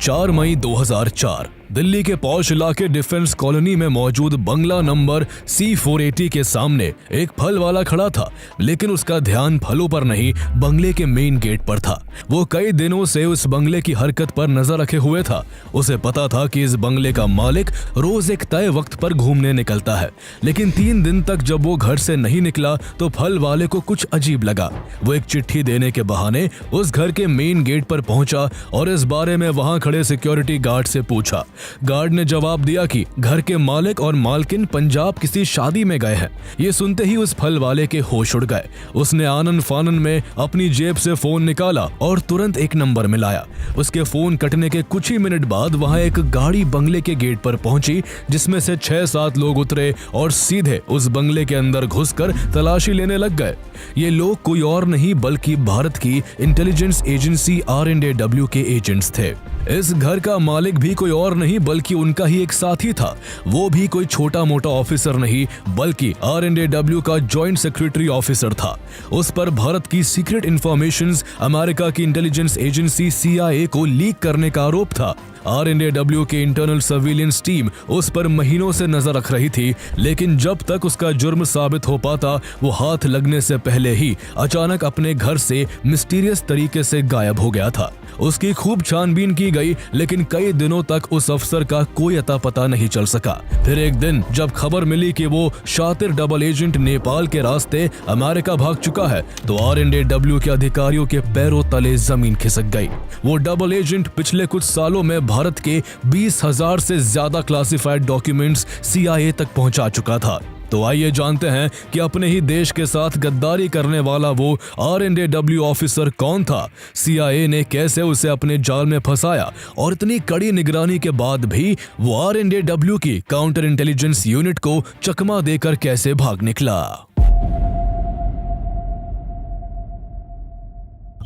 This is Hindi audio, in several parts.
4 मई 2004 दिल्ली के पॉश इलाके डिफेंस कॉलोनी में मौजूद बंगला नंबर C480 के सामने एक फल वाला खड़ा था, लेकिन उसका ध्यान फलों पर नहीं बंगले के मेन गेट पर था। वो कई दिनों से उस बंगले की हरकत पर नजर रखे हुए था। उसे पता था कि इस बंगले का मालिक रोज एक तय वक्त पर घूमने निकलता है, लेकिन 3 दिन तक जब वो घर से नहीं निकला तो फल वाले को कुछ अजीब लगा। वो एक चिट्ठी देने के बहाने उस घर के मेन गेट पर पहुंचा और इस बारे में वहां खड़े सिक्योरिटी गार्ड से पूछा। गार्ड ने जवाब दिया कि घर के मालिक और मालकिन पंजाब किसी शादी में गए हैं। ये सुनते ही उस फल वाले के होश उड़ गए। उसने आनन फानन में अपनी जेब से फोन निकाला और तुरंत एक नंबर मिलाया। उसके फोन कटने के कुछ ही मिनट बाद वहां एक गाड़ी बंगले के गेट पर पहुंची, जिसमें से 6-7 लोग उतरे और सीधे उस बंगले के अंदर घुसकर तलाशी लेने लग गए। ये लोग कोई और नहीं बल्कि भारत की इंटेलिजेंस एजेंसी R&AW के एजेंट्स थे। इस घर का मालिक भी कोई और नहीं बल्कि उनका ही एक साथी था। वो भी कोई छोटा मोटा ऑफिसर नहीं बल्कि R&AW का जॉइंट सेक्रेटरी ऑफिसर था। उस पर भारत की सीक्रेट इंफॉर्मेशंस अमेरिका की इंटेलिजेंस एजेंसी CIA को लीक करने का आरोप था। R&AW के इंटरनल सर्विलेंस टीम उस पर महीनों से नजर रख रही थी, लेकिन जब तक उसका जुर्म साबित हो पाता वो हाथ लगने से पहले ही अचानक अपने घर से मिस्टीरियस तरीके से गायब हो गया था। उसकी खूब छानबीन की गई, लेकिन कई दिनों तक उस अफसर का कोई अता पता नहीं चल सका। फिर एक दिन जब खबर मिली कि वो शातिर डबल एजेंट नेपाल के रास्ते अमेरिका भाग चुका है, तो R&AW के अधिकारियों के पैरों तले जमीन खिसक गई। वो डबल एजेंट पिछले कुछ सालों में भारत के 20,000 से ज्यादा क्लासिफाइड डॉक्यूमेंट्स CIA तक पहुंचा चुका था। तो आइए जानते हैं कि अपने ही देश के साथ गद्दारी करने वाला वो R&AW ऑफिसर कौन था, CIA ने कैसे उसे अपने जाल में फंसाया और इतनी कड़ी निगरानी के बाद भी वो R&AW की काउंटर इंटेलिजेंस यूनिट को चकमा देकर कैसे भाग निकला।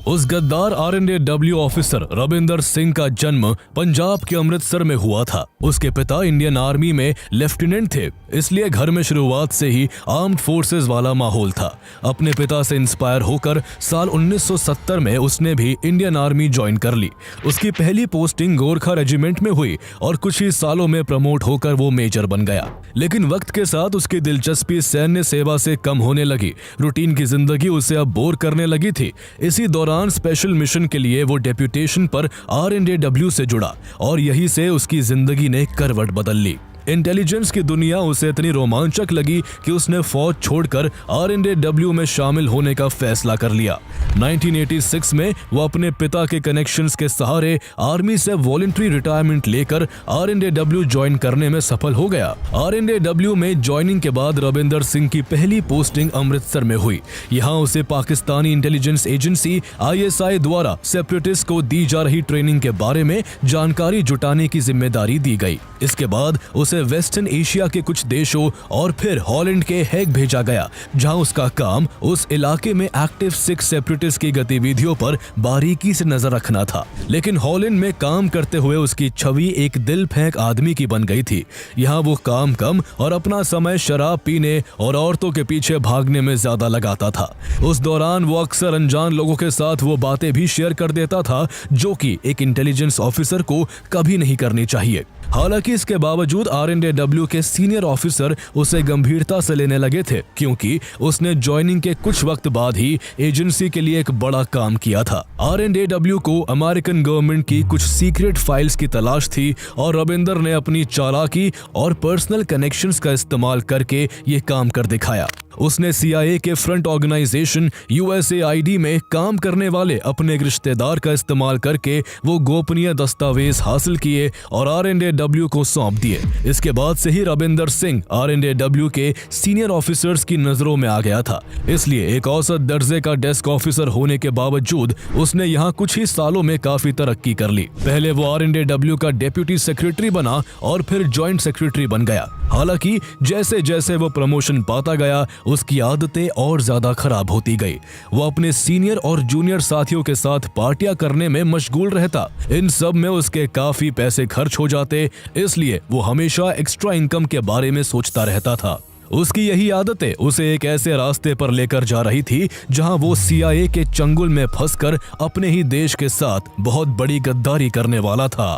उस गद्दार R&AW ऑफिसर रविंदर सिंह का जन्म पंजाब के अमृतसर में हुआ था। उसके पिता इंडियन आर्मी में लेफ्टिनेंट थे, इसलिए घर में शुरुआत से ही आर्म्ड फोर्सेस वाला माहौल था। अपने पिता से इंस्पायर होकर साल 1970 में उसने भी इंडियन आर्मी ज्वाइन कर ली। उसकी पहली पोस्टिंग गोरखा रेजिमेंट में हुई और कुछ ही सालों में प्रमोट होकर वो मेजर बन गया। लेकिन वक्त के साथ उसकी दिलचस्पी सैन्य सेवा से कम होने लगी। रूटीन की जिंदगी उसे अब बोर करने लगी थी। इसी दौरान स्पेशल मिशन के लिए वो डेप्यूटेशन पर R&AW से जुड़ा और यहीं से उसकी जिंदगी ने करवट बदल ली। इंटेलिजेंस की दुनिया उसे इतनी रोमांचक लगी कि उसने फौज छोड़कर R&AW में शामिल होने का फैसला कर लिया। 1986 में वो अपने पिता के कनेक्शंस के सहारे आर्मी से वॉलंटरी रिटायरमेंट लेकर R&AW ज्वाइन करने में सफल हो गया। R&AW में ज्वाइनिंग के बाद रविंदर सिंह की पहली पोस्टिंग अमृतसर में हुई। यहाँ उसे पाकिस्तानी इंटेलिजेंस एजेंसी ISI द्वारा सेपरेटिस्ट को दी जा रही ट्रेनिंग के बारे में जानकारी जुटाने की जिम्मेदारी दी गई। इसके बाद उसे वेस्टर्न एशिया के कुछ देशों और फिर हॉलैंड के हेग भेजा गया, जहां उसका काम उस इलाके में एक्टिव सिख सेपरेटिस्ट की गतिविधियों पर बारीकी से नजर रखना था। लेकिन हॉलैंड में काम करते हुए उसकी छवि एक दिल फेंक आदमी की बन गई थी। यहाँ वो काम कम और अपना समय शराब पीने और औरतों के पीछे भागने में ज्यादा लगाता था। उस दौरान वो अक्सर अनजान लोगों के साथ वो बातें भी शेयर कर देता था जो कि एक इंटेलिजेंस ऑफिसर को कभी नहीं करनी चाहिए। हालांकि इसके बावजूद R&AW के सीनियर ऑफिसर उसे गंभीरता से लेने लगे थे, क्योंकि उसने ज्वाइनिंग के कुछ वक्त बाद ही एजेंसी के लिए एक बड़ा काम किया था। R&AW को अमेरिकन गवर्नमेंट की कुछ सीक्रेट फाइल्स की तलाश थी और रविंदर ने अपनी चालाकी और पर्सनल कनेक्शंस का इस्तेमाल करके ये काम कर दिखाया। उसने CIA के फ्रंट ऑर्गेनाइजेशन USAID में काम करने वाले अपने एक रिश्तेदार का इस्तेमाल करके वो गोपनीय दस्तावेज हासिल किए और R&AW को सौंप दिए। इसके बाद से ही रविंदर सिंह R&AW के सीनियर ऑफिसर्स की नजरों में आ गया था। इसलिए एक औसत दर्जे का डेस्क ऑफिसर होने के बावजूद उसने यहाँ कुछ ही सालों में काफी तरक्की कर ली। पहले वो R&AW का डेप्यूटी सेक्रेटरी बना और फिर ज्वाइंट सेक्रेटरी बन गया। हालांकि जैसे जैसे वो प्रमोशन पाता गया उसकी आदतें और ज्यादा खराब होती गई। वो अपने सीनियर और जूनियर साथियों के साथ पार्टियां करने में मशगूल रहता। इन सब में उसके काफी पैसे खर्च हो जाते, इसलिए वो हमेशा एक्स्ट्रा इनकम के बारे में सोचता रहता था। उसकी यही आदतें उसे एक ऐसे रास्ते पर लेकर जा रही थी जहां वो CIA के चंगुल में फंसकर अपने ही देश के साथ बहुत बड़ी गद्दारी करने वाला था।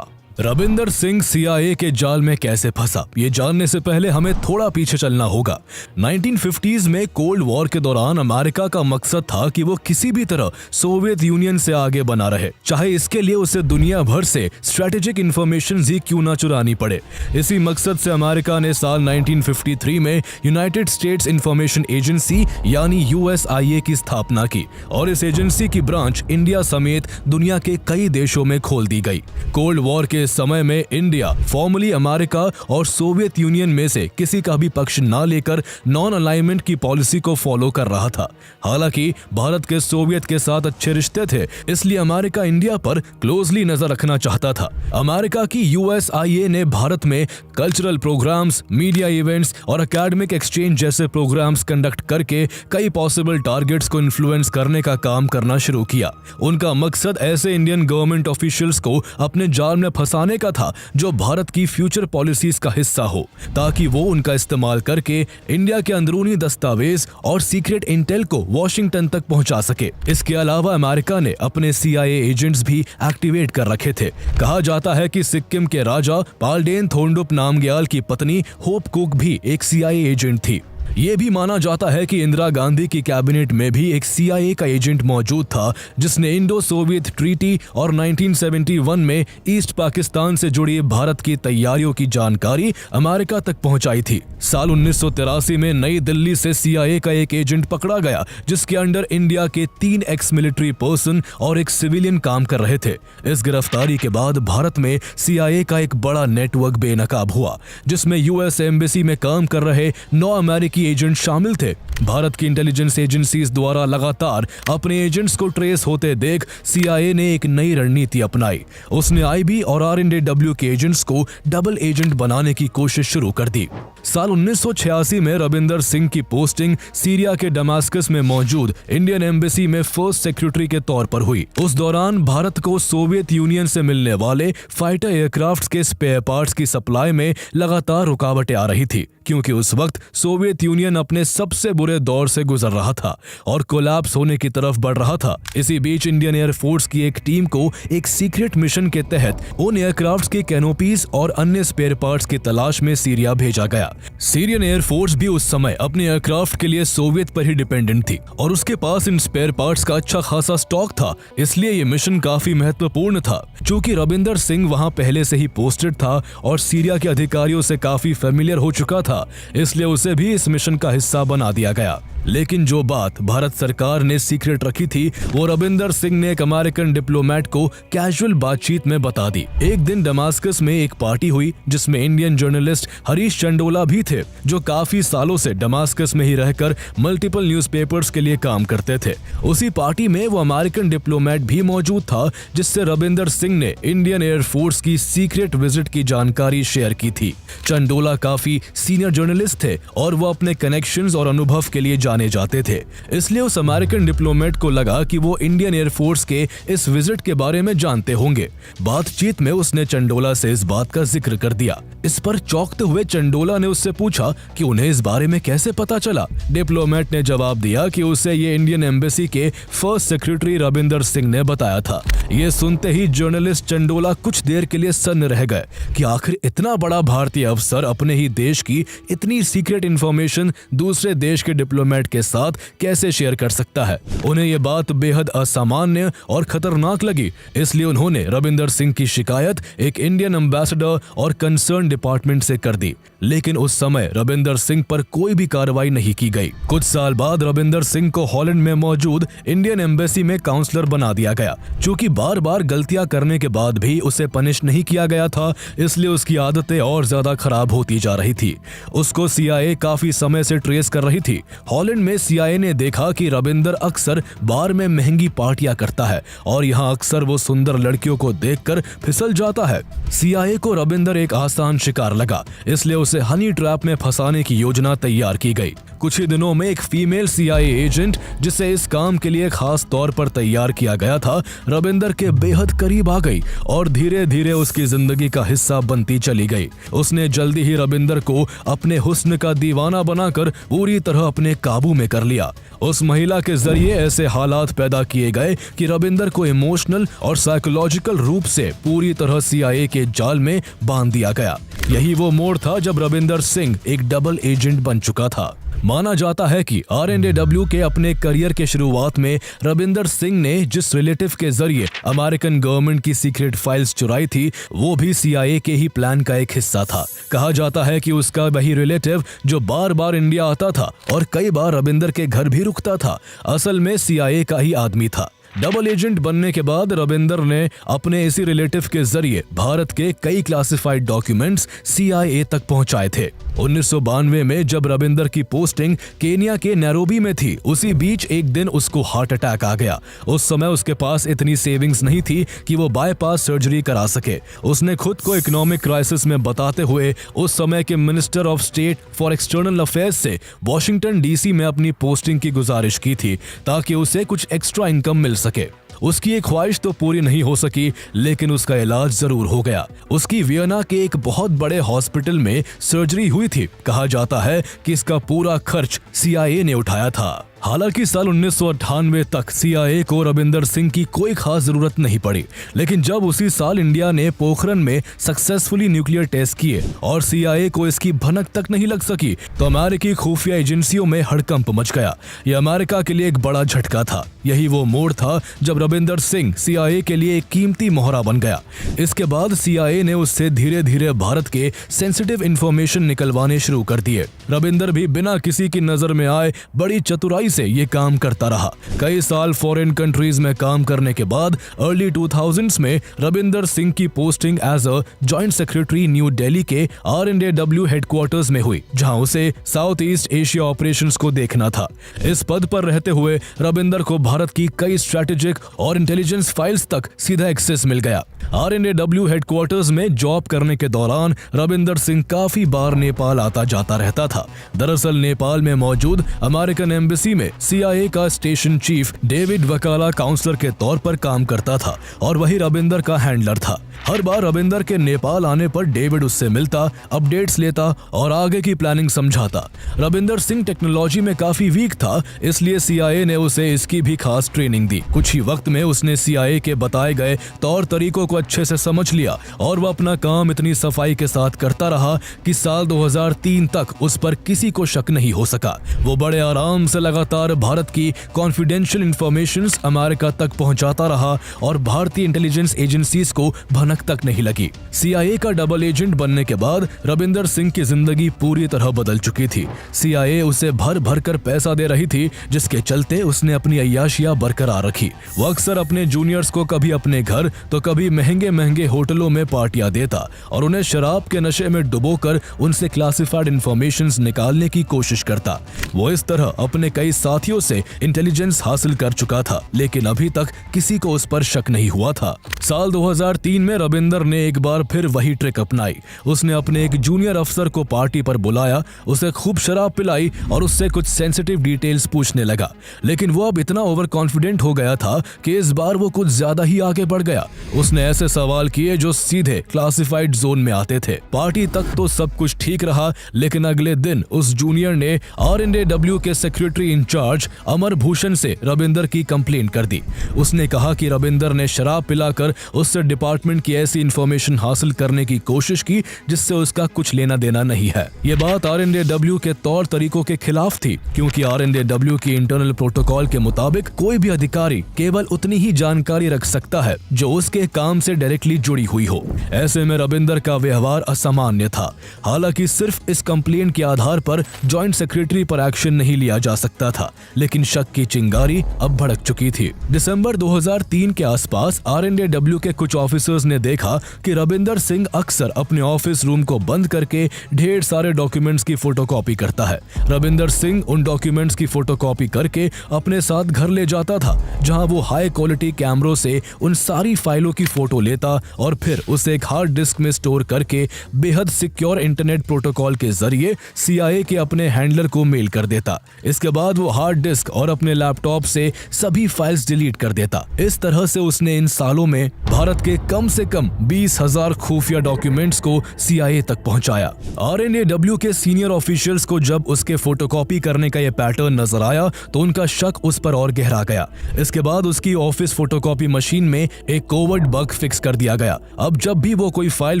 रविंदर सिंह CIA के जाल में कैसे फंसा, ये जानने से पहले हमें थोड़ा पीछे चलना होगा। 1950s में कोल्ड वॉर के दौरान अमेरिका का मकसद था कि वो किसी भी तरह सोवियत यूनियन से आगे बना रहे, चाहे इसके लिए उसे दुनिया भर से स्ट्रेटेजिक इंफॉर्मेशन ही क्यों ना चुरानी पड़े। इसी मकसद से अमेरिका ने साल 1953 में यूनाइटेड स्टेट्स इंफॉर्मेशन एजेंसी यानी USIA की स्थापना की और इस एजेंसी की ब्रांच इंडिया समेत दुनिया के कई देशों में खोल दी गई। कोल्ड वॉर के समय में इंडिया फॉर्मली अमेरिका और सोवियत यूनियन में से किसी का भी पक्ष ना लेकर नॉन अलाइनमेंट की पॉलिसी को फॉलो कर रहा था। हालांकि भारत के सोवियत के साथ अच्छे रिश्ते थे, इसलिए अमेरिका इंडिया पर क्लोजली नजर रखना चाहता था। अमेरिका की USIA ने भारत में कल्चरल प्रोग्राम्स, मीडिया इवेंट्स और एकेडमिक एक्सचेंज जैसे प्रोग्राम्स कंडक्ट करके कई पॉसिबल टारगेट्स को इन्फ्लुएंस करने का काम करना शुरू किया। उनका मकसद ऐसे इंडियन गवर्नमेंट ऑफिशियल्स को अपने जाल में फंसाने का था जो भारत की फ्यूचर पॉलिसीज का हिस्सा हो, ताकि वो उनका इस्तेमाल करके इंडिया के अंदरूनी दस्तावेज और सीक्रेट इंटेल को वॉशिंगटन तक पहुंचा सके। इसके अलावा अमेरिका ने अपने CIA एजेंट्स भी एक्टिवेट कर रखे थे। कहा जाता है कि सिक्किम के राजा पाल्डेन थोंडुप नामग्याल की पत्नी होप कुक भी एक CIA एजेंट थी। ये भी माना जाता है कि इंदिरा गांधी की कैबिनेट में भी एक CIA का एजेंट मौजूद था जिसने इंडो सोवियत ट्रीटी और 1971 में ईस्ट पाकिस्तान से जुड़ी भारत की तैयारियों की जानकारी अमेरिका तक पहुंचाई थी। साल 1983 में नई दिल्ली से CIA का एक एजेंट पकड़ा गया जिसके अंडर इंडिया के 3 एक्स मिलिट्री पर्सन और एक सिविलियन काम कर रहे थे। इस गिरफ्तारी के बाद भारत में CIA का एक बड़ा नेटवर्क बेनकाब हुआ जिसमें US एम्बेसी में काम कर रहे 9 अमेरिकी एजेंट शामिल थे। भारत की इंटेलिजेंस एजेंसीज द्वारा लगातार अपने एजेंट्स को ट्रेस होते देख CIA ने एक नई रणनीति अपनाई। उसने IB और RNDW के एजेंट्स को डबल एजेंट बनाने की कोशिश शुरू कर दी। साल 1986 में रविंदर सिंह की पोस्टिंग सीरिया के दमास्कस में मौजूद इंडियन एम्बेसी में फर्स्ट सेक्रेटरी के तौर पर हुई। उस दौरान भारत को सोवियत यूनियन से मिलने वाले फाइटर एयरक्राफ्ट्स के स्पेयर पार्ट्स की सप्लाई में लगातार रुकावटें आ रही थी, क्योंकि उस वक्त सोवियत यूनियन अपने सबसे बुरे दौर से गुजर रहा था और कोलैप्स होने की तरफ बढ़ रहा था। इसी बीच इंडियन एयरफोर्स की एक टीम को एक सीक्रेट मिशन के तहत उन एयरक्राफ्ट्स के कैनोपीज और अन्य स्पेयर पार्ट्स की तलाश में सीरिया भेजा गया। सीरियन एयरफोर्स भी उस समय अपने एयरक्राफ्ट के लिए सोवियत पर ही डिपेंडेंट थी और उसके पास इन स्पेयर पार्ट्स का अच्छा खासा स्टॉक था, इसलिए ये मिशन काफी महत्वपूर्ण था। चूंकि रविंदर सिंह वहां पहले से ही पोस्टेड था और सीरिया के अधिकारियों से काफी फेमिलियर हो चुका था, इसलिए उसे भी इस मिशन का हिस्सा बना दिया गया। लेकिन जो बात भारत सरकार ने सीक्रेट रखी थी वो रविंदर सिंह ने एक अमेरिकन डिप्लोमेट को कैजुअल बातचीत में बता दी। एक दिन दमास्कस में एक पार्टी हुई जिसमें इंडियन जर्नलिस्ट हरीश चंडोला भी थे, जो काफी सालों से दमास्कस में ही रहकर मल्टीपल न्यूज़पेपर्स के लिए काम करते थे। उसी पार्टी में वो अमेरिकन डिप्लोमेट भी मौजूद था जिससे रविंदर सिंह ने इंडियन एयरफोर्स की सीक्रेट विजिट की जानकारी शेयर की थी। चंडोला काफी सीनियर जर्नलिस्ट थे और वो अपने कनेक्शंस और अनुभव के लिए जाने जाते थे, इसलिए उस अमेरिकन डिप्लोमेट को लगा कि वो इंडियन एयरफोर्स के इस विजिट के बारे में जानते होंगे। बातचीत में उसने चंडोला से इस बात का जिक्र कर दिया। इस पर चौंकते हुए चंडोला ने उससे पूछा कि उन्हें इस बारे में कैसे पता चला। डिप्लोमेट ने जवाब दिया कि उसे ये इंडियन एम्बेसी के फर्स्ट सेक्रेटरी रविंदर सिंह ने बताया था। ये सुनते ही जर्नलिस्ट चंडोला कुछ देर के लिए सन्न रह गए कि आखिर इतना बड़ा भारतीय अफसर अपने ही देश की इतनी सीक्रेट इंफॉर्मेशन दूसरे देश के डिप्लोमेट के साथ कैसे शेयर कर सकता है। उन्हें यह बात बेहद असामान्य और खतरनाक लगी, इसलिए उन्होंने रविंदर सिंह की शिकायत एक इंडियन एम्बेसडर और कंसर्न डिपार्टमेंट से कर दी, लेकिन उस समय रविंदर सिंह पर कोई भी कार्रवाई नहीं की गई। कुछ साल बाद रविंदर सिंह को हॉलैंड में मौजूद इंडियन एम्बेसी में काउंसलर बना दिया गया। चूंकि बार बार गलतियां करने के बाद भी उसे पनिश नहीं किया गया था, इसलिए उसकी आदतें और ज्यादा खराब होती जा रही थी। उसको CIA काफी समय से ट्रेस कर रही थी। हॉलैंड में CIA ने देखा कि रविंदर अक्सर बार में महंगी पार्टियां करता है और यहाँ अक्सर वो सुंदर लड़कियों को देखकर फिसल जाता है। CIA को रविंदर एक आसान शिकार लगा, इसलिए उसे हनी ट्रैप में फंसाने की योजना तैयार की गई। कुछ ही दिनों में एक फीमेल CIA एजेंट, जिसे इस काम के लिए खास तौर पर तैयार किया गया था, रविंदर के बेहद करीब आ गई और धीरे धीरे उसकी जिंदगी का हिस्सा बनती चली गई। उसने जल्दी ही रविंदर को अपने हुस्न का दीवाना बनाकर पूरी तरह अपने काबू में कर लिया। उस महिला के जरिए ऐसे हालात पैदा किए गए कि रविंदर को इमोशनल और साइकोलॉजिकल रूप से पूरी तरह CIA के जाल में बांध दिया गया। यही वो मोड़ था जब रविंदर सिंह एक डबल एजेंट बन चुका था। माना जाता है कि RNAW के अपने करियर के शुरुआत में रविंदर सिंह ने जिस रिलेटिव के जरिए अमेरिकन गवर्नमेंट की सीक्रेट फाइल्स चुराई थी, वो भी CIA के ही प्लान का एक हिस्सा था। कहा जाता है कि उसका वही रिलेटिव जो बार बार इंडिया आता था और कई बार रविंदर के घर भी रुकता था, असल में CIA का ही आदमी था। डबल एजेंट बनने के बाद रविंदर ने अपने इसी रिलेटिव के जरिए भारत के कई क्लासिफाइड डॉक्यूमेंट्स CIA तक पहुंचाए थे। 1992 में जब रविंदर की पोस्टिंग केनिया के नैरोबी में थी, उसी बीच एक दिन उसको हार्ट अटैक आ गया। उस समय उसके पास इतनी सेविंग्स नहीं थी कि वो बाईपास सर्जरी करा सके। उसने खुद को इकोनॉमिक क्राइसिस में बताते हुए उस समय के minister of state for external affairs से वॉशिंगटन DC में अपनी पोस्टिंग की गुजारिश की थी, ताकि उसे कुछ एक्स्ट्रा इनकम मिल सके। उसकी एक ख्वाहिश तो पूरी नहीं हो सकी, लेकिन उसका इलाज जरूर हो गया। उसकी वियना के एक बहुत बड़े हॉस्पिटल में सर्जरी हुई थी। कहा जाता है कि इसका पूरा खर्च CIA ने उठाया था। हालांकि साल 1998 तक CIA को रविंदर सिंह की कोई खास जरूरत नहीं पड़ी, लेकिन जब उसी साल इंडिया ने पोखरण में सक्सेसफुली न्यूक्लियर टेस्ट किए और CIA को इसकी भनक तक नहीं लग सकी, तो अमेरिकी खुफिया एजेंसियों में हड़कंप मच गया। यह अमेरिका के लिए एक बड़ा झटका था। यही वो मोड़ था जब रविंदर सिंह CIA के लिए एक कीमती मोहरा बन गया। इसके बाद CIA ने उससे धीरे धीरे भारत के सेंसिटिव इंफॉर्मेशन निकलवाने शुरू कर दिए। रविंदर भी बिना किसी की नजर में आए बड़ी चतुराई से ये काम करता रहा। कई साल फॉरेन कंट्रीज में काम करने के बाद अर्ली 2000s में रविंदर सिंह की posting as a joint secretary New Delhi के RNAW हेडक्वार्टर्स में हुई, जहां उसे साउथ ईस्ट एशिया ऑपरेशंस को देखना था। इस पद पर रहते हुए रविंदर को भारत की कई स्ट्रेटेजिक और इंटेलिजेंस फाइल्स तक सीधा एक्सेस मिल गया। RNAW हेडक्वार्टर्स में जॉब करने के दौरान रविंदर सिंह काफी बार नेपाल आता जाता रहता था। दरअसल नेपाल में मौजूद अमेरिकन एम्बेसी में CIA का स्टेशन चीफ डेविड वकाला काउंसलर के तौर पर काम करता था और वही रविंदर का हैंडलर था। हर बार रविंदर के नेपाल आने पर डेविड उससे मिलता, अपडेट्स लेता और आगे की प्लानिंग समझाता। रविंदर सिंह टेक्नोलॉजी में काफी वीक था, इसलिए CIA ने उसे इसकी भी खास ट्रेनिंग दी। कुछ ही वक्त में उसने CIA के बताए गए तौर तरीकों को अच्छे से समझ लिया और वह अपना काम इतनी सफाई के साथ करता रहा कि साल 2003 तक उस पर किसी को शक नहीं हो सका। वो बड़े आराम से लगातार भारत की कॉन्फिडेंशियल इंफॉर्मेशंस अमेरिका तक पहुंचाता रहा और भारतीय इंटेलिजेंस एजेंसीज को भनक तक नहीं लगी। CIA का डबल एजेंट बनने के बाद रविंदर सिंह की जिंदगी पूरी तरह बदल चुकी थी। CIA उसे भर भर कर पैसा दे रही थी, जिसके चलते उसने अपनी अय्याशियां बरकरार रखी। वो अक्सर अपने जूनियर्स को कभी अपने घर तो कभी महंगे महंगे होटलों में पार्टियां देता और उन्हें शराब के नशे में डुबोकर उनसे क्लासिफाइड इंफॉर्मेशंस निकालने की कोशिश करता। वो इस तरह अपने कई साथियों से इंटेलिजेंस हासिल कर चुका था, लेकिन अभी तक किसी को उस पर शक नहीं हुआ था। साल 2003 में रविंदर ने एक बार फिर वही ट्रिक अपनाई। उसने अपने एक जूनियर अफसर को पार्टी पर बुलाया, उसे खूब शराब पिलाई और उससे कुछ सेंसिटिव डिटेल्स पूछने लगा। लेकिन वो अब इतना ओवर कॉन्फिडेंट हो गया था कि इस बार वो कुछ ज्यादा ही आगे बढ़ गया। उसने ऐसे सवाल किए जो सीधे क्लासिफाइड जोन में आते थे। पार्टी तक तो सब कुछ ठीक रहा, लेकिन अगले दिन उस जूनियर ने RNAW के सेक्रेटरी इंचार्ज अमर भूषण से रविंदर की कंप्लेंट कर दी। उसने कहा कि रविंदर ने शराब पिलाकर उससे डिपार्टमेंट की ऐसी इंफॉर्मेशन हासिल करने की कोशिश की जिससे उसका कुछ लेना देना नहीं है। ये बात RNAW के तौर तरीकों के खिलाफ थी, क्योंकि RNAW की इंटरनल प्रोटोकॉल के मुताबिक कोई भी अधिकारी केवल उतनी ही जानकारी रख सकता है जो उसके काम से डायरेक्टली जुड़ी हुई हो। ऐसे में रविंदर का व्यवहार असामान्य था। हालांकि सिर्फ इस कंप्लेंट के आधार पर जॉइंट सेक्रेटरी पर एक्शन नहीं लिया जा सकता था। था, लेकिन शक की चिंगारी अब भड़क चुकी थी। दिसंबर 2003 के आसपास आरएनएडब्ल्यू के कुछ ऑफिसर्स ने देखा कि रविंदर सिंह अक्सर अपने ऑफिस रूम को बंद करके ढेर सारे डॉक्यूमेंट्स की फोटोकॉपी करता है। रविंदर सिंह उन डॉक्यूमेंट्स की फोटोकॉपी करके अपने साथ घर ले जाता था, जहां वो हाई क्वालिटी कैमरों से उन सारी फाइलों की फोटो लेता और फिर उसे एक हार्ड डिस्क में स्टोर करके बेहद सिक्योर इंटरनेट प्रोटोकॉल के जरिए CIA के अपने हैंडलर को मेल कर देता। इसके बाद वो हार्ड डिस्क और अपने लैपटॉप से सभी फाइल्स डिलीट कर देता। इस तरह से उसने इन सालों में भारत के कम से कम 20,000 खुफिया डॉक्यूमेंट्स को CIA तक पहुंचाया। RNAW के सीनियर ऑफिशियल्स को जब उसके फोटोकॉपी करने का यह पैटर्न नजर आया तो उनका शक उस पर और गहरा गया। इसके बाद उसकी ऑफिस फोटोकॉपी मशीन में एक कोवर्ट बग फिक्स कर दिया गया। अब जब भी वो कोई फाइल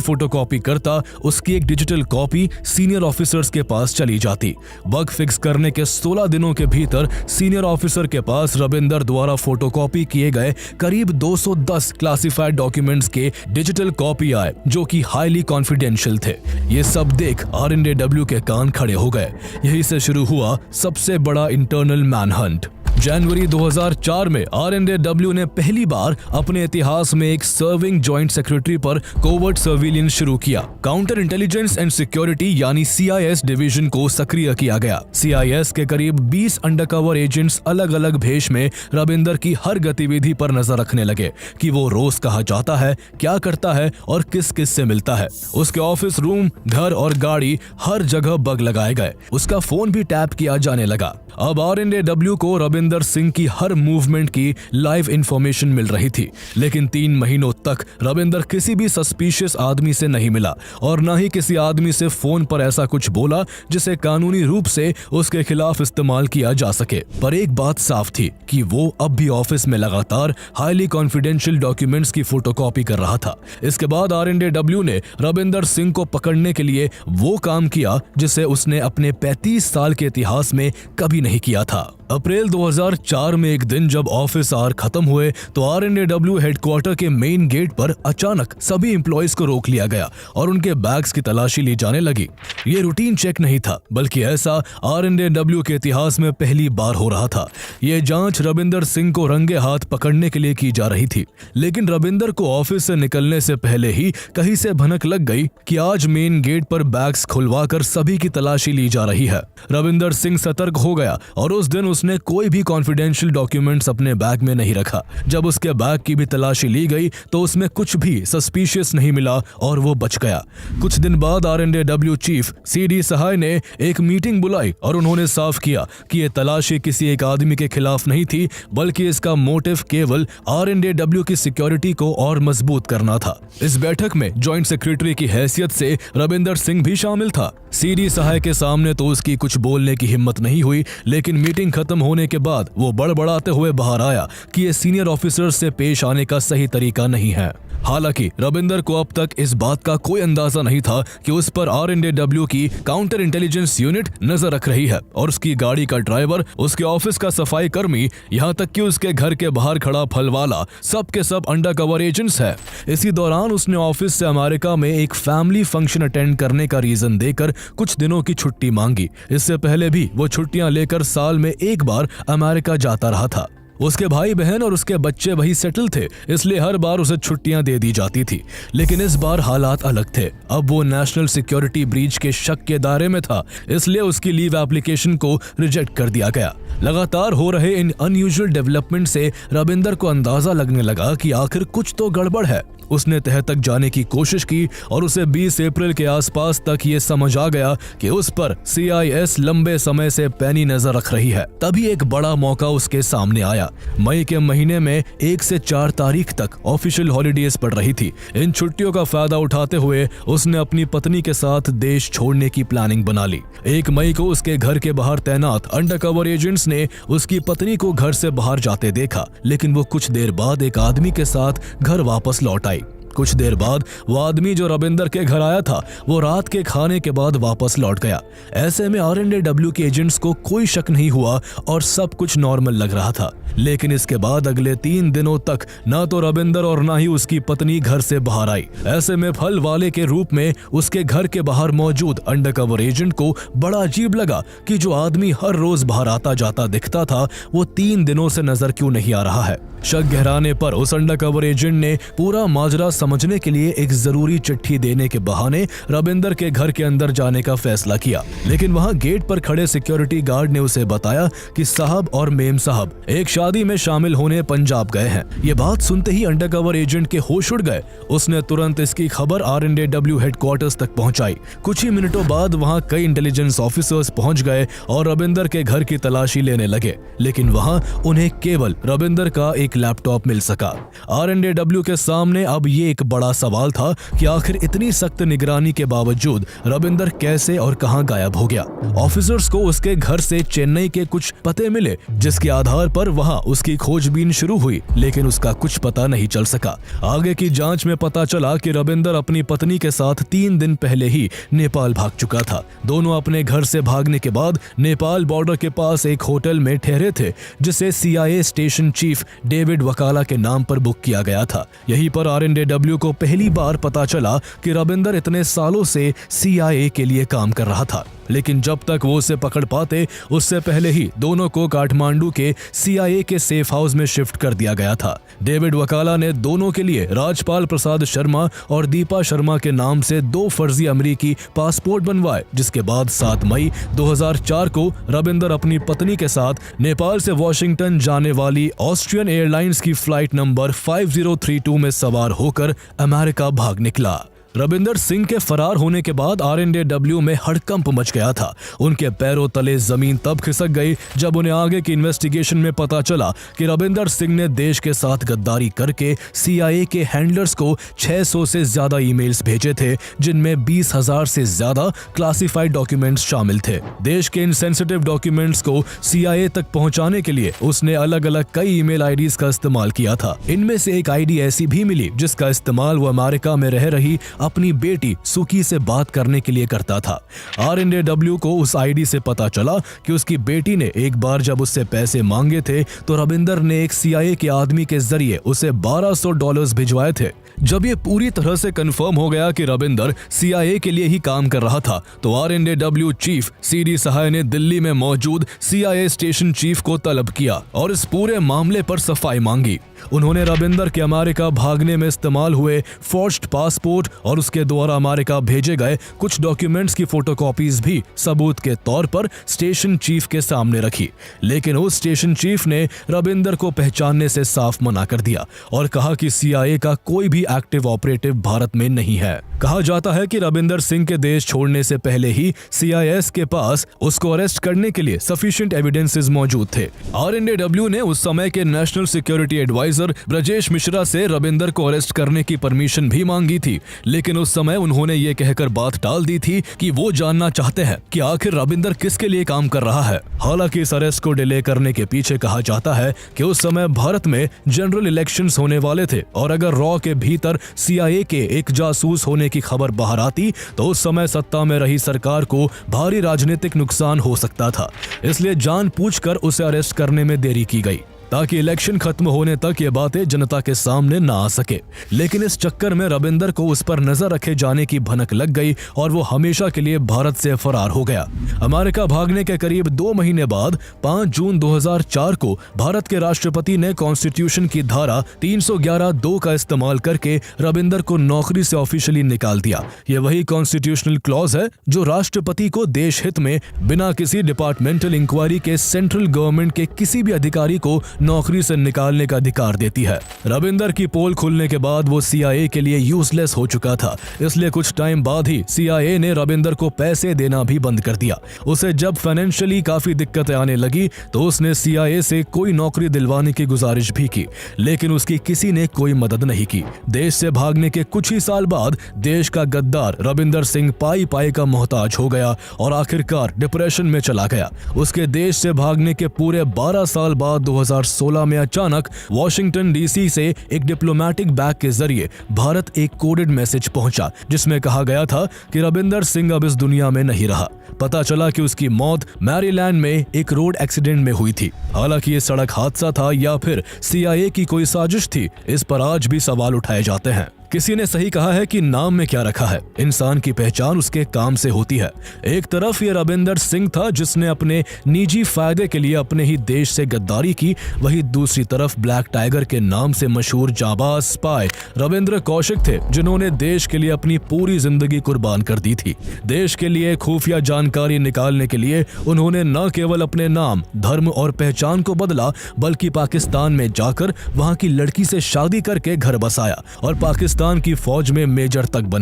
फोटोकॉपी करता, उसकी एक डिजिटल कॉपी सीनियर ऑफिसर्स के पास चली जाती। बग फिक्स करने के 16 दिनों के भीतर सीनियर ऑफिसर के पास रविंदर द्वारा फोटोकॉपी किए गए करीब 210 क्लासिफाइड डॉक्यूमेंट्स के डिजिटल कॉपी आए, जो कि हाईली कॉन्फिडेंशियल थे। ये सब देख RNAW के कान खड़े हो गए। यही से शुरू हुआ सबसे बड़ा इंटरनल मैनहंट। जनवरी 2004 में RNAW ने पहली बार अपने इतिहास में एक सर्विंग जॉइंट सेक्रेटरी पर कोवर्ट सर्विलेंस शुरू किया। काउंटर इंटेलिजेंस एंड सिक्योरिटी यानी CIS डिवीजन को सक्रिय किया गया। CIS के करीब 20 अंडरकवर एजेंट्स अलग अलग भेष में रविंदर की हर गतिविधि पर नजर रखने लगे कि वो रोज कहाँ जाता है, क्या करता है और किस किस से मिलता है। उसके ऑफिस रूम, घर और गाड़ी हर जगह बग लगाए गए। उसका फोन भी टैप किया जाने लगा। अब RNAW को रविंदर सिंह की हर मूवमेंट की लाइव इंफॉर्मेशन मिल रही थी, लेकिन 3 महीनों तक रविंदर किसी भी सस्पिशियस आदमी से नहीं मिला और न ही किसी आदमी से फोन पर ऐसा कुछ बोला जिसे कानूनी रूप से उसके खिलाफ इस्तेमाल किया जा सके। पर एक बात साफ थी कि वो अब भी ऑफिस में लगातार हाईली कॉन्फिडेंशियल डॉक्यूमेंट्स की फोटोकॉपी कर रहा था। इसके बाद RNAW ने रविंदर सिंह को पकड़ने के लिए वो काम किया जिसे उसने अपने 35 साल के इतिहास में कभी नहीं किया था। अप्रैल 2004 में एक दिन जब ऑफिस आवर खत्म हुए तो RNAW हेडक्वार्टर के मेन गेट पर अचानक सभी एम्प्लॉइज को रोक लिया गया और उनके बैग्स की तलाशी ली जाने लगी। ये रूटीन चेक नहीं था, बल्कि ऐसा RNAW के इतिहास में पहली बार हो रहा था। ये जांच रविंदर सिंह को रंगे हाथ पकड़ने के लिए की जा रही थी, लेकिन रविंदर को ऑफिस से निकलने से पहले ही कहीं से भनक लग गई कि आज मेन गेट पर बैग्स खुलवाकर सभी की तलाशी ली जा रही है। रविंदर सिंह सतर्क हो गया और उस दिन उसने कोई भी कॉन्फिडेंशियल डॉक्यूमेंट्स अपने बैग में नहीं रखा। जब उसके बैग की भी तलाशी ली गई तो उसमें कुछ भी सस्पिशियस नहीं मिला और वो बच गया। कुछ दिन बाद RNAW चीफ CD सहाय ने एक मीटिंग बुलाई और उन्होंने साफ किया कि ये तलाशी किसी एक आदमी के खिलाफ नहीं थी, बल्कि इसका मोटिव केवल RNAW की सिक्योरिटी को और मजबूत करना था। इस बैठक में जॉइंट सेक्रेटरी की हैसियत से रविंदर सिंह भी शामिल था। CD सहाय के सामने तो उसकी कुछ बोलने की हिम्मत नहीं हुई, लेकिन मीटिंग खत्म होने के बाद वो बड़बड़ाते हुए बाहर आया कि ये सीनियर ऑफिसर्स से पेश आने का सही तरीका नहीं है। हालांकि रविंदर को अब तक इस बात का कोई अंदाजा नहीं था कि उस पर RNAW की काउंटर इंटेलिजेंस यूनिट नजर रख रही है और उसकी गाड़ी का ड्राइवर, उसके ऑफिस का सफाई कर्मी, यहाँ तक कि उसके घर के बाहर खड़ा फल वाला, सब के सब अंडरकवर एजेंट्स है। इसी दौरान उसने ऑफिस से अमेरिका में एक फैमिली फंक्शन अटेंड करने का रीजन देकर कुछ दिनों की छुट्टी मांगी। इससे पहले भी वो छुट्टियां लेकर साल में एक बार अमेरिका जाता रहा था। उसके भाई बहन और उसके बच्चे वही सेटल थे, इसलिए हर बार उसे छुट्टियां दे दी जाती थी। लेकिन इस बार हालात अलग थे। अब वो नेशनल सिक्योरिटी ब्रीच के शक के दायरे में था, इसलिए उसकी लीव एप्लीकेशन को रिजेक्ट कर दिया गया। लगातार हो रहे इन अनयूजुअल डेवलपमेंट से रविंदर को अंदाजा लगने लगा कि आखिर कुछ तो गड़बड़ है। उसने तह तक जाने की कोशिश की और उसे 20 अप्रैल के आसपास तक ये समझ आ गया कि उस पर CIS लंबे समय से पैनी नजर रख रही है। तभी एक बड़ा मौका उसके सामने आया। मई के महीने में 1 से 4 तारीख तक ऑफिशियल हॉलीडेज पड़ रही थी। इन छुट्टियों का फायदा उठाते हुए उसने अपनी पत्नी के साथ देश छोड़ने की प्लानिंग बना ली। 1 मई को उसके घर के बाहर तैनात अंडरकवर एजेंट्स ने उसकी पत्नी को घर से बाहर जाते देखा, लेकिन वो कुछ देर बाद एक आदमी के साथ घर वापस लौट आई। कुछ देर बाद वो आदमी जो रविंदर के घर आया था वो रात के खाने के बाद वापस लौट गया। ऐसे में R&AW के एजेंट्स को कोई शक नहीं हुआ और सब कुछ नॉर्मल लग रहा था। लेकिन इसके बाद अगले 3 दिनों तक ना तो रविंदर और ना ही उसकी पत्नी घर से बाहर आई। ऐसे में फल वाले के रूप में उसके घर के बाहर मौजूद अंडरकवर एजेंट को बड़ा अजीब लगा कि जो आदमी हर रोज बाहर आता जाता दिखता था वो 3 दिनों से नजर क्यों नहीं आ रहा है। शक गहराने पर उस अंडरकवर एजेंट ने पूरा माजरा समझने के लिए एक जरूरी चिट्ठी देने के बहाने रविंदर के घर के अंदर जाने का फैसला किया। लेकिन वहां गेट पर खड़े सिक्योरिटी गार्ड ने उसे बताया कि साहब और मेम साहब एक शादी में शामिल होने पंजाब गए हैं। ये बात सुनते ही अंडरकवर एजेंट के होश उड़ गए। उसने तुरंत इसकी खबर R&AW हेडक्वार्टर्स तक पहुंचाई। कुछ ही मिनटों बाद वहां कई इंटेलिजेंस ऑफिसर्स पहुंच गए और रविंदर के घर की तलाशी लेने लगे। लेकिन वहां उन्हें केवल रविंदर का एक लैपटॉप मिल सका। R&AW के सामने अब ये एक बड़ा सवाल था कि आखिर इतनी सख्त निगरानी के बावजूद रविंदर कैसे और कहां गायब हो गया। ऑफिसर्स को उसके घर से चेन्नई के कुछ पते मिले जिसके आधार पर वहां उसकी खोजबीन शुरू हुई, लेकिन उसका कुछ पता नहीं चल सका। आगे की जांच में पता चला कि रविंदर अपनी पत्नी के साथ 3 दिन पहले ही नेपाल भाग चुका था। दोनों अपने घर से भागने के बाद नेपाल बॉर्डर के पास एक होटल में ठहरे थे जिसे CIA स्टेशन चीफ डेविड वकाला के नाम पर बुक किया गया था। यहीं पर R&AW को पहली बार पता चला कि रविंदर इतने सालों से CIA के लिए काम कर रहा था। लेकिन जब तक वो उसे पकड़ पाते उससे पहले ही दोनों को काठमांडू के CIA के सेफ हाउस में शिफ्ट कर दिया गया था। डेविड वकाला ने दोनों के लिए राजपाल प्रसाद शर्मा और दीपा शर्मा के नाम से 2 फर्जी अमेरिकी पासपोर्ट बनवाए, जिसके बाद 7 मई 2004 को रविंदर अपनी पत्नी के साथ नेपाल से वॉशिंगटन जाने वाली ऑस्ट्रियन एयरलाइंस की फ्लाइट नंबर 5032 में सवार होकर अमेरिका भाग निकला। रविंदर सिंह के फरार होने के बाद R&AW में हड़कंप मच गया था। उनके पैरों तले जमीन तब खिसक गई जब उन्हें आगे की इन्वेस्टिगेशन में पता चला कि रविंदर सिंह ने देश के साथ गद्दारी करके CIA के हैंडलर्स को 600 से ज्यादा ईमेल्स भेजे थे, जिनमें 20,000 से ज्यादा क्लासिफाइड डॉक्यूमेंट्स शामिल थे। देश के इन सेंसिटिव डॉक्यूमेंट्स को CIA तक पहुंचाने के लिए उसने अलग अलग कई ईमेल आईडीज का इस्तेमाल किया था। इनमें से एक आईडी ऐसी भी मिली जिसका इस्तेमाल वो अमेरिका में रह रही अपनी बेटी सुकी से बात करने के लिए करता था। R&AW को उस आईडी से पता चला कि उसकी बेटी ने एक बार जब उससे पैसे मांगे थे तो रविंदर ने एक CIA के आदमी के जरिए उसे $1200 भिजवाए थे। जब ये पूरी तरह से कंफर्म हो गया कि रविंदर CIA के लिए ही काम कर रहा था तो R&AW चीफ CD सहाय ने दिल्ली में मौजूद CIA स्टेशन चीफ को तलब किया और इस पूरे मामले पर सफाई मांगी। उन्होंने रविंदर के अमेरिका भागने में इस्तेमाल हुए फॉर्ज्ड पासपोर्ट और उसके द्वारा अमेरिका भेजे गए कुछ डॉक्यूमेंट्स की फोटोकॉपीज भी सबूत के तौर पर स्टेशन चीफ के सामने रखी। लेकिन उस स्टेशन चीफ ने रविंदर को पहचानने से साफ मना कर दिया और कहा कि CIA का कोई भी एक्टिव ऑपरेटिव भारत में नहीं है। कहा जाता है कि रविंदर सिंह के देश छोड़ने से पहले ही CIS के पास उसको अरेस्ट करने के लिए सफिशिएंट एविडेंसेस मौजूद थे। R&AW ने उस समय के national security adviser Brajesh Mishra से रविंदर को अरेस्ट करने की परमिशन भी मांगी थी, लेकिन उस समय उन्होंने ये कहकर बात टाल दी थी कि वो जानना चाहते हैं कि आखिर रविंदर किसके लिए काम कर रहा है। हालांकि इस अरेस्ट को डिले करने के पीछे कहा जाता है कि उस समय भारत में जनरल इलेक्शंस होने वाले थे और अगर रॉ के भीतर CIA के एक जासूस होने की खबर बाहर आती तो उस समय सत्ता में रही सरकार को भारी राजनीतिक नुकसान हो सकता था। इसलिए जानबूझकर उसे अरेस्ट करने में देरी की गई ताकि इलेक्शन खत्म होने तक ये बातें जनता के सामने ना आ सके। लेकिन इस चक्कर में रविंदर को उस पर नजर रखे जाने की भनक लग गई और वो हमेशा के लिए भारत से फरार हो गया। अमेरिका भागने के करीब 2 महीने बाद 5 जून 2004 को भारत के राष्ट्रपति ने कॉन्स्टिट्यूशन की धारा 311(2) का इस्तेमाल करके रविंदर को नौकरी से ऑफिशियली निकाल दिया। ये वही कॉन्स्टिट्यूशनल क्लॉज है जो राष्ट्रपति को देश हित में बिना किसी डिपार्टमेंटल इंक्वायरी के सेंट्रल गवर्नमेंट के किसी भी अधिकारी को नौकरी से निकालने का अधिकार देती है। रविंदर की पोल खुलने के बाद वो CIA के लिए यूजलेस हो चुका था, इसलिए कुछ टाइम बाद ही CIA ने रविंदर को पैसे देना भी बंद कर दिया। उसे जब फाइनेंशियली काफी दिक्कतें आने लगी तो उसने CIA से कोई नौकरी दिलवाने की गुजारिश भी की, लेकिन उसकी किसी ने कोई मदद नहीं की। देश से भागने के कुछ ही साल बाद देश का गद्दार रविंदर सिंह पाई पाई का मोहताज हो गया और आखिरकार डिप्रेशन में चला गया। उसके देश से भागने के पूरे 12 साल बाद 2016 में अचानक वॉशिंगटन डीसी से एक डिप्लोमेटिक बैग के जरिए भारत एक कोडेड मैसेज पहुंचा, जिसमें कहा गया था कि रविंदर सिंह अब इस दुनिया में नहीं रहा। पता चला कि उसकी मौत मैरीलैंड में एक रोड एक्सीडेंट में हुई थी। हालांकि ये सड़क हादसा था या फिर CIA की कोई साजिश थी, इस पर आज भी सवाल उठाए जाते हैं। किसी ने सही कहा है कि नाम में क्या रखा है, इंसान की पहचान उसके काम से होती है। एक तरफ ये रविंदर सिंह था जिसने अपने निजी फायदे के लिए अपने ही देश से गद्दारी की, वहीं दूसरी तरफ ब्लैक टाइगर के नाम से मशहूर जाबाज स्पाई रविंद्र कौशिक थे, जिन्होंने देश के लिए अपनी पूरी जिंदगी कुर्बान कर दी थी। देश के लिए खुफिया जानकारी निकालने के लिए उन्होंने न केवल अपने नाम, धर्म और पहचान को बदला, बल्कि पाकिस्तान में जाकर वहां की लड़की से शादी करके घर बसाया और पाकिस्तान की फौज में मेजर तक बन